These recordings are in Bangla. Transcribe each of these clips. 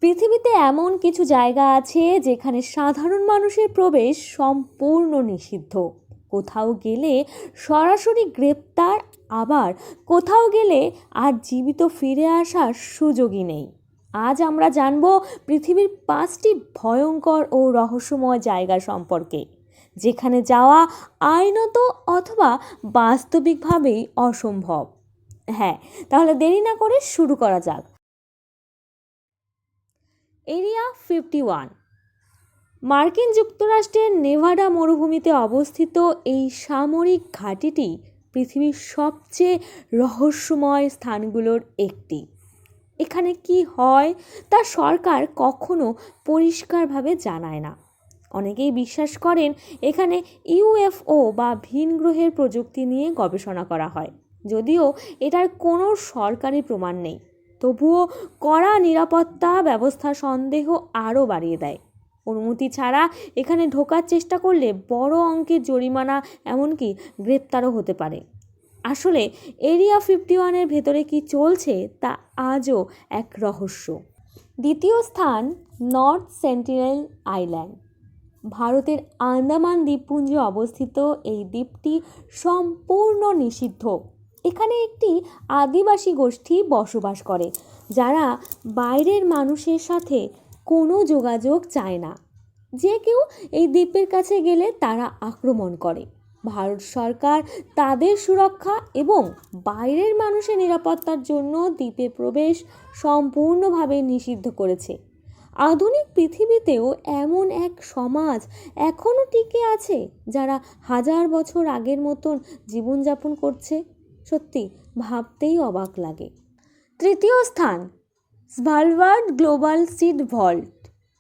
পৃথিবীতে এমন কিছু জায়গা আছে যেখানে সাধারণ মানুষের প্রবেশ সম্পূর্ণ নিষিদ্ধ। কোথাও গেলে সরাসরি গ্রেপ্তার, আবার কোথাও গেলে আর জীবিত ফিরে আসার সুযোগই নেই। আজ আমরা জানব পৃথিবীর 5টি ভয়ঙ্কর ও রহস্যময় জায়গা সম্পর্কে, যেখানে যাওয়া আইনত অথবা বাস্তবিকভাবেই অসম্ভব। হ্যাঁ, তাহলে দেরি না করে শুরু করা যাক। এরিয়া 51। মার্কিন যুক্তরাষ্ট্রের নেভাডা মরুভূমিতে অবস্থিত এই সামরিক ঘাঁটিটি পৃথিবীর সবচেয়ে রহস্যময় স্থানগুলোর একটি। এখানে কি হয় তা সরকার কখনো পরিষ্কারভাবে জানায় না। অনেকেই বিশ্বাস করেন এখানে ইউএফও বা ভিন গ্রহের প্রযুক্তি নিয়ে গবেষণা করা হয়, যদিও এটার কোনো সরকারি প্রমাণ নেই। তবুও কড়া নিরাপত্তা ব্যবস্থা সন্দেহ আরও বাড়িয়ে দেয়। অনুমতি ছাড়া এখানে ঢোকার চেষ্টা করলে বড় অঙ্কের জরিমানা, এমনকি গ্রেপ্তারও হতে পারে। আসলে এরিয়া 51-এর ভেতরে কি চলছে তা আজও এক রহস্য। দ্বিতীয় স্থান, নর্থ সেন্টিনেল আইল্যান্ড। ভারতের আন্দামান দ্বীপপুঞ্জে অবস্থিত এই দ্বীপটি সম্পূর্ণ নিষিদ্ধ। এখানে একটি আদিবাসী গোষ্ঠী বসবাস করে, যারা বাইরের মানুষের সাথে কোনো যোগাযোগ চায় না। যে কেউ এই দ্বীপের কাছে গেলে তারা আক্রমণ করে। ভারত সরকার তাদের সুরক্ষা এবং বাইরের মানুষের নিরাপত্তার জন্য দ্বীপে প্রবেশ সম্পূর্ণভাবে নিষিদ্ধ করেছে। আধুনিক পৃথিবীতেও এমন এক সমাজ এখনও টিকে আছে, যারা হাজার বছর আগের মতন জীবনযাপন করছে। সত্যি ভাবতেই অবাক লাগে। তৃতীয় স্থান, স্ভালবার্ড গ্লোবাল সিড ভল্ট।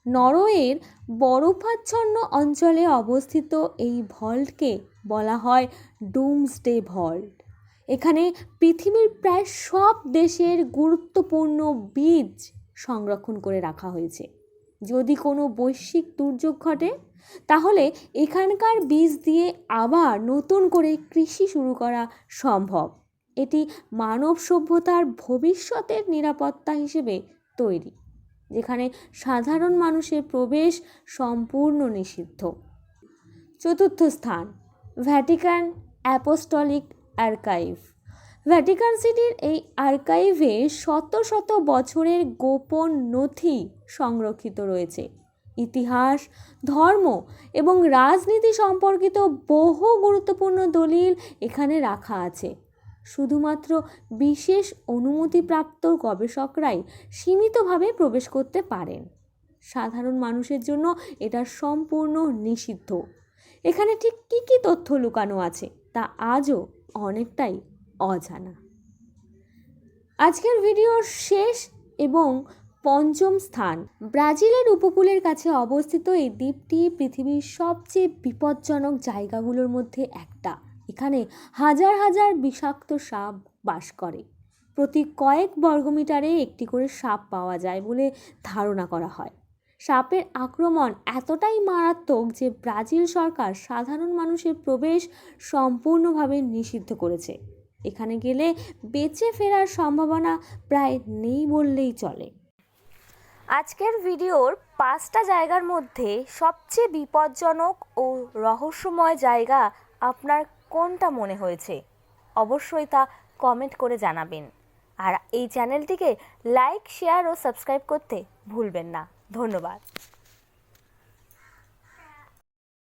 নরওয়ের বরফাচ্ছন্ন অঞ্চলে অবস্থিত এই ভল্টকে বলা হয় ডুমসডে ভল্ট। এখানে পৃথিবীর প্রায় সব দেশের গুরুত্বপূর্ণ বীজ সংরক্ষণ করে রাখা হয়েছে। যদি কোনো বৈশ্বিক দুর্যোগ ঘটে, তাহলে এখানকার বীজ দিয়ে আবার নতুন করে কৃষি শুরু করা সম্ভব। এটি মানব সভ্যতার ভবিষ্যতের নিরাপত্তা হিসেবে তৈরি, যেখানে সাধারণ মানুষের প্রবেশ সম্পূর্ণ নিষিদ্ধ। চতুর্থ স্থান, ভ্যাটিকান অ্যাপোস্টলিক আর্কাইভ। ভ্যাটিকান সিটির এই আর্কাইভে শত শত বছরের গোপন নথি সংরক্ষিত রয়েছে। ইতিহাস, ধর্ম এবং রাজনীতি সম্পর্কিত বহু গুরুত্বপূর্ণ দলিল এখানে রাখা আছে। শুধুমাত্র বিশেষ অনুমতিপ্রাপ্ত গবেষকরাই সীমিতভাবে প্রবেশ করতে পারেন। সাধারণ মানুষের জন্য এটা সম্পূর্ণ নিষিদ্ধ। এখানে ঠিক কী কী তথ্য লুকানো আছে তা আজও অনেকটাই অজানা। আজকের ভিডিওর শেষ এবং পঞ্চম স্থান, ব্রাজিলের উপকূলের কাছে অবস্থিত এই দ্বীপটি পৃথিবীর সবচেয়ে বিপজ্জনক জায়গাগুলোর মধ্যে একটা। এখানে হাজার হাজার বিষাক্ত সাপ বাস করে। প্রতি কয়েক বর্গমিটারে একটি করে সাপ পাওয়া যায় বলে ধারণা করা হয়। সাপের আক্রমণ এতটাই মারাত্মক যে ব্রাজিল সরকার সাধারণ মানুষের প্রবেশ সম্পূর্ণভাবে নিষিদ্ধ করেছে। এখানে গেলে বেঁচে ফেরার সম্ভাবনা প্রায় নেই বললেই চলে। আজকের ভিডিওর 5টা জায়গার মধ্যে সবচেয়ে বিপজ্জনক ও রহস্যময় জায়গা আপনার কোনটা মনে হয়েছে? অবশ্যই তা কমেন্ট করে জানাবেন। আর এই চ্যানেলটিকে লাইক, শেয়ার ও সাবস্ক্রাইব করতে ভুলবেন না। ধন্যবাদ।